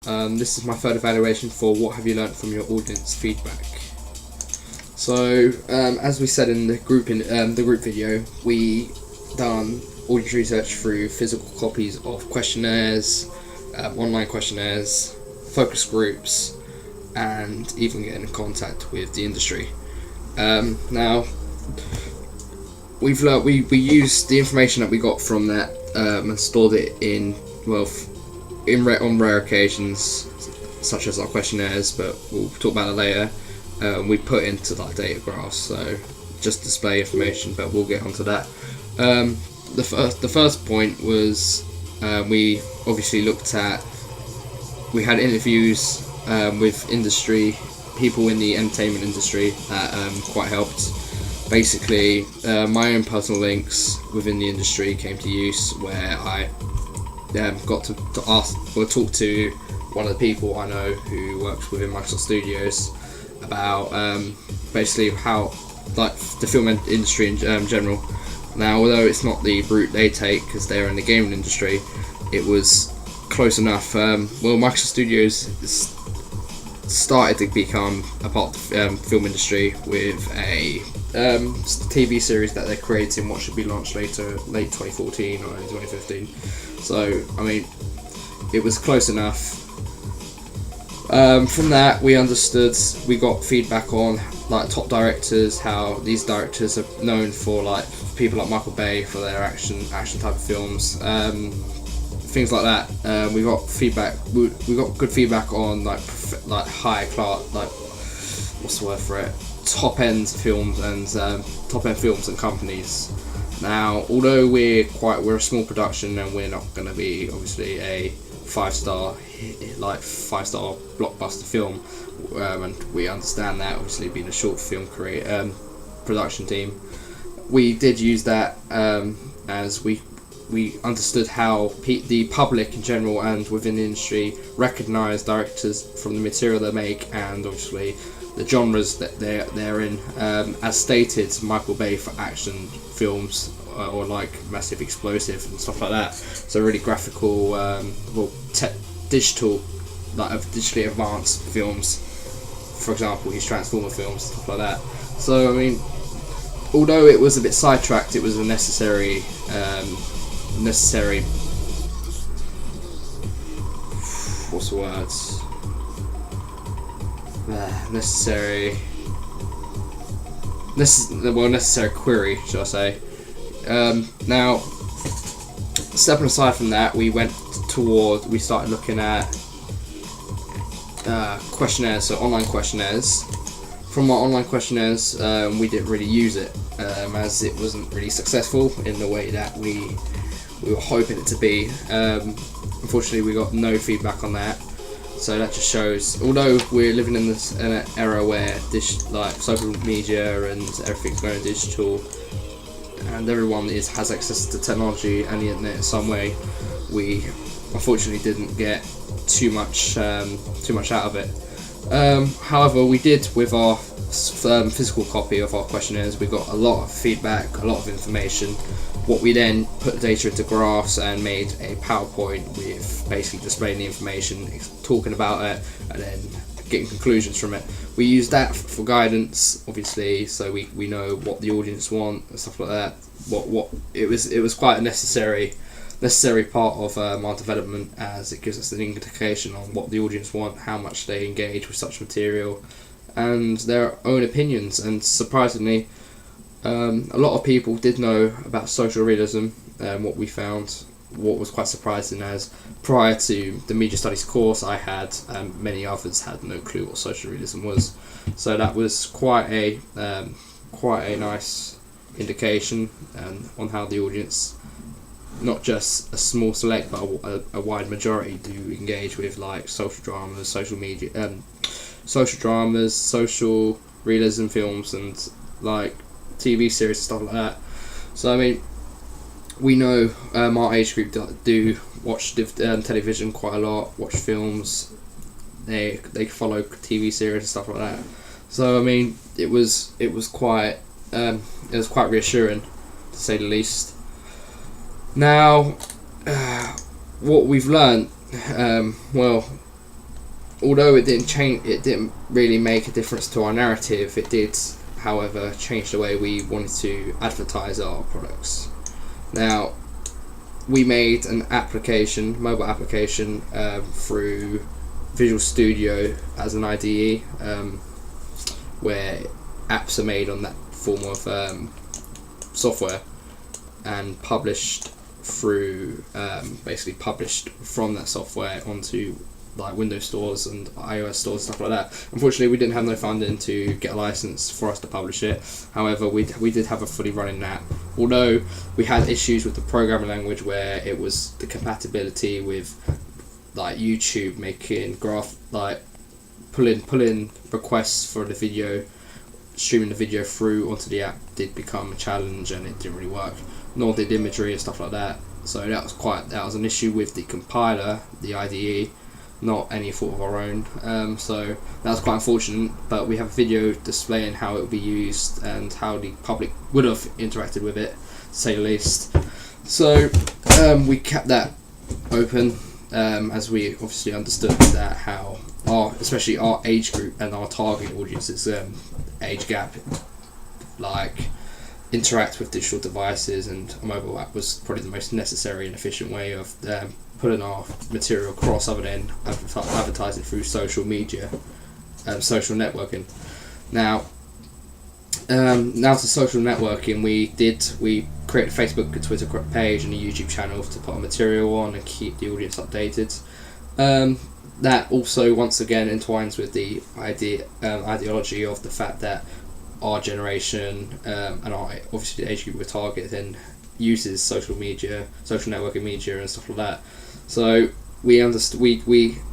This is my third evaluation for what have you learnt from your audience feedback. So, as we said in the group video, we done audience research through physical copies of questionnaires, online questionnaires, focus groups, and even getting in contact with the industry. Now, we've learned we used the information that we got from that and stored it on rare occasions, such as our questionnaires, but we'll talk about it later. We put into like data graphs, so just display information, but we'll get onto that. The first point was we obviously we had interviews with industry people in the entertainment industry that quite helped. Basically, my own personal links within the industry came to use, where I got to talk to one of the people I know who works within Microsoft Studios about basically how, like, the film industry in general. Now, although it's not the route they take because they're in the gaming industry, it was close enough. Microsoft Studios started to become a part of the film industry with a TV series that they're creating, what should be launched late 2014 or early 2015. So, I mean, it was close enough. From that, we got feedback on like top directors, how these directors are known for, like people like Michael Bay for their action type of films, things like that. We got feedback. We got good feedback on like high class, like what's the word for it? Top end films and companies. Now, although we're a small production and we're not going to be obviously a five-star blockbuster film, and we understand that, obviously being a short film production team, we did use that as we understood how the public in general and within the industry recognise directors from the material they make, and obviously the genres that they're in. As stated, Michael Bay for action films, or like massive explosive and stuff like that. So really graphical, digitally advanced films. For example, his Transformer films, stuff like that. So I mean, although it was a bit sidetracked, it was a necessary. What's the words? Necessary query, shall I say? Now, stepping aside from that, we started looking at questionnaires, so online questionnaires. From our online questionnaires, we didn't really use it, as it wasn't really successful in the way that we were hoping it to be. Unfortunately, we got no feedback on that. So that just shows, although we're living in an era where social media and everything's going digital, and everyone has access to technology and the internet in some way, we unfortunately didn't get too much out of it. However, we did, with our physical copy of our questionnaires, we got a lot of feedback, a lot of information. What we then put the data into graphs and made a PowerPoint with basically displaying the information, talking about it, and then getting conclusions from it. We use that for guidance, obviously, so we know what the audience want and stuff like that. It was quite a necessary part of our development, as it gives us an indication on what the audience want, how much they engage with such material, and their own opinions. And surprisingly, a lot of people did know about social realism. What we found, what was quite surprising, as prior to the media studies course I had, many others had no clue what social realism was. So that was quite a nice indication on how the audience, not just a small select but a wide majority, do engage with like social dramas, social realism films, and like TV series and stuff like that. So I mean, we know our age group do watch television quite a lot, watch films, they follow TV series and stuff like that. So I mean, it was quite reassuring, to say the least. Now, what we've learned, although it didn't really make a difference to our narrative. It did, however, change the way we wanted to advertise our products. Now, we made an mobile application, through Visual Studio as an IDE, where apps are made on that form of software and published published from that software onto like Windows stores and iOS stores, stuff like that. Unfortunately, we didn't have no funding to get a license for us to publish it. However, we did have a fully running app. Although we had issues with the programming language where it was the compatibility with like YouTube making pulling requests for the video, streaming the video through onto the app did become a challenge, and it didn't really work. Nor did imagery and stuff like that. So that was an issue with the compiler, the IDE, not any fault of our own. So that was quite unfortunate. But we have a video displaying how it would be used and how the public would have interacted with it, to say the least. So we kept that open, as we obviously understood that how especially our age group and our target audience's age gap, like, interact with digital devices, and a mobile app was probably the most necessary and efficient way of putting our material across, other than advertising through social media, social networking. Now to social networking, we created a Facebook and Twitter page and a YouTube channel to put our material on and keep the audience updated. That also once again entwines with the ideology of the fact that our generation, and obviously the age group we're targeting, uses social networking media and stuff like that. So we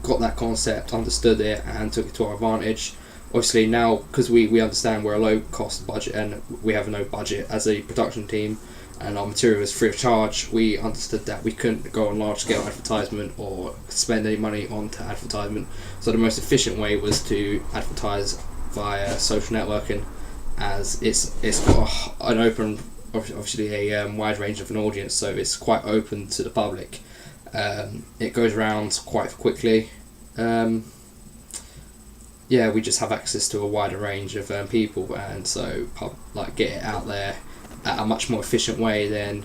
got that concept, understood it, and took it to our advantage. Obviously now, because we understand we're a low cost budget and we have no budget as a production team, and our material is free of charge, we understood that we couldn't go on large scale advertisement or spend any money onto advertisement. So the most efficient way was to advertise via social networking, as it's got an open, obviously a wide range of an audience, so it's quite open to the public. It goes around quite quickly. We just have access to a wider range of people, and so get it out there at a much more efficient way than,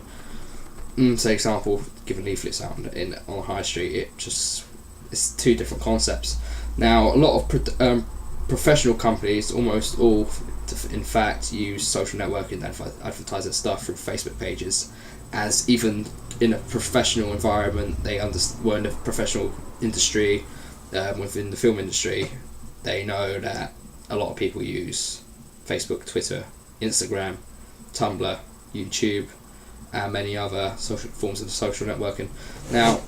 say example, giving leaflets out on the high street. It's two different concepts. Now a lot of professional companies, almost all, in fact, use social networking to advertise their stuff through Facebook pages, as even in a professional environment, were in a professional industry, within the film industry, they know that a lot of people use Facebook, Twitter, Instagram, Tumblr, YouTube, and many other social forms of social networking. Now,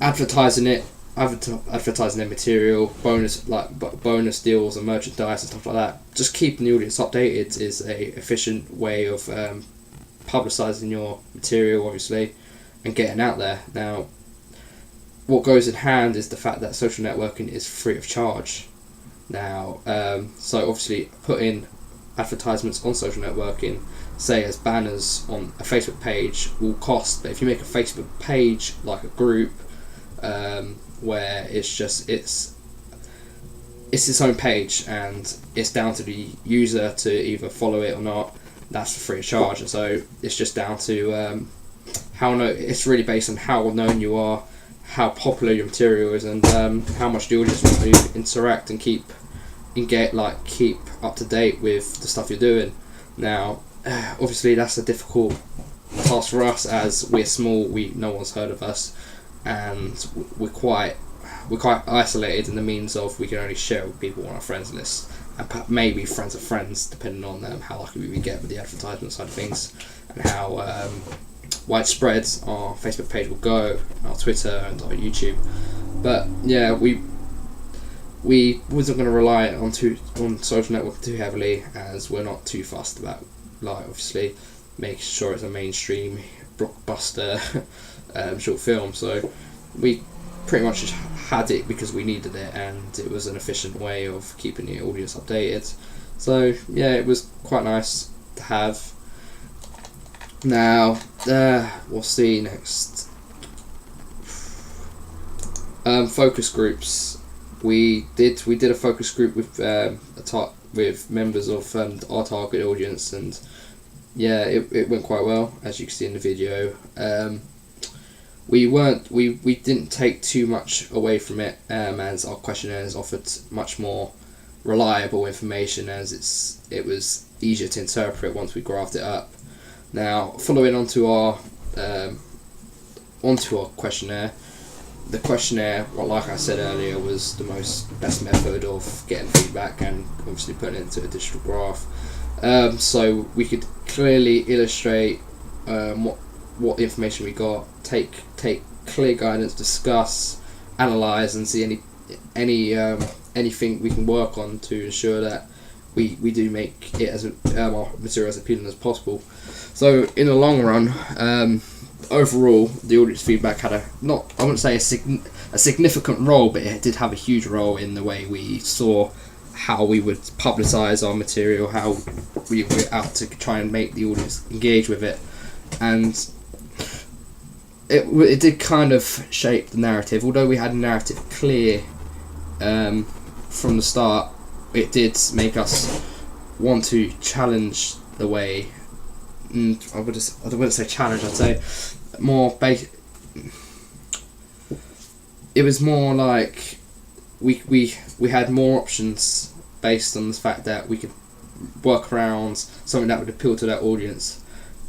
advertising their material, bonus deals and merchandise and stuff like that, just keeping the audience updated is a efficient way of publicising your material, obviously, and getting out there. Now, what goes in hand is the fact that social networking is free of charge. Now, so obviously putting advertisements on social networking, say as banners on a Facebook page, will cost. But if you make a Facebook page like a group, where it's its own page and it's down to the user to either follow it or not, that's for free of charge. And so it's just down to it's really based on how known you are, how popular your material is, and how much the audience wants to interact and keep up to date with the stuff you're doing. Now, obviously that's a difficult task for us, as we're small. No one's heard of us, and we're quite isolated in the means of we can only share with people on our friends list, and maybe friends of friends, depending on how lucky we get with the advertisement side of things, and how widespread our Facebook page will go, our Twitter and our YouTube. But yeah, we wasn't going to rely on social networking too heavily, as we're not too fussed about, obviously making sure it's a mainstream blockbuster short film. So we pretty much just had it because we needed it, and it was an efficient way of keeping the audience updated. So yeah, it was quite nice to have. Now, we'll see next. Focus groups. we did a focus group with with members of our target audience, and yeah, it went quite well, as you can see in the video. We didn't take too much away from it, as our questionnaires offered much more reliable information, as it was easier to interpret once we graphed it up. Now, following onto our questionnaire, the questionnaire, well, like I said earlier, was the best method of getting feedback and obviously putting it into a digital graph. So we could clearly illustrate what information we got, take clear guidance, discuss, analyze, and see anything we can work on to ensure that we do make it as our material as appealing as possible. So in the long run, overall, the audience feedback had I wouldn't say a significant role, but it did have a huge role in the way we saw how we would publicise our material, how we were out to try and make the audience engage with it, and it did kind of shape the narrative. Although we had a narrative clear from the start, it did make us want to challenge the way. I wouldn't say challenge. I'd say more it was more like we had more options based on the fact that we could work around something that would appeal to that audience,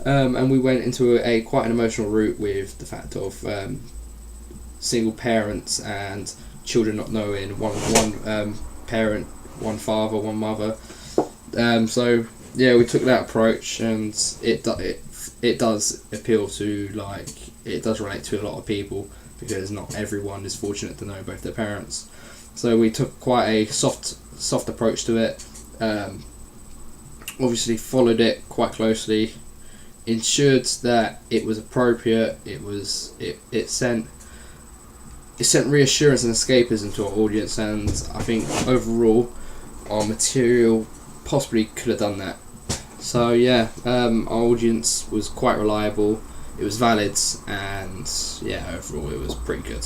and we went into quite an emotional route with the fact of single parents and children not knowing one parent, one father, one mother. So yeah, we took that approach, and it does appeal to, it does relate to a lot of people, because not everyone is fortunate to know both their parents. So we took quite a soft approach to it. Obviously followed it quite closely, ensured that it was appropriate. It sent reassurance and escapism to our audience, and I think overall our material possibly could have done that. So yeah, our audience was quite reliable, it was valid, and yeah, overall it was pretty good.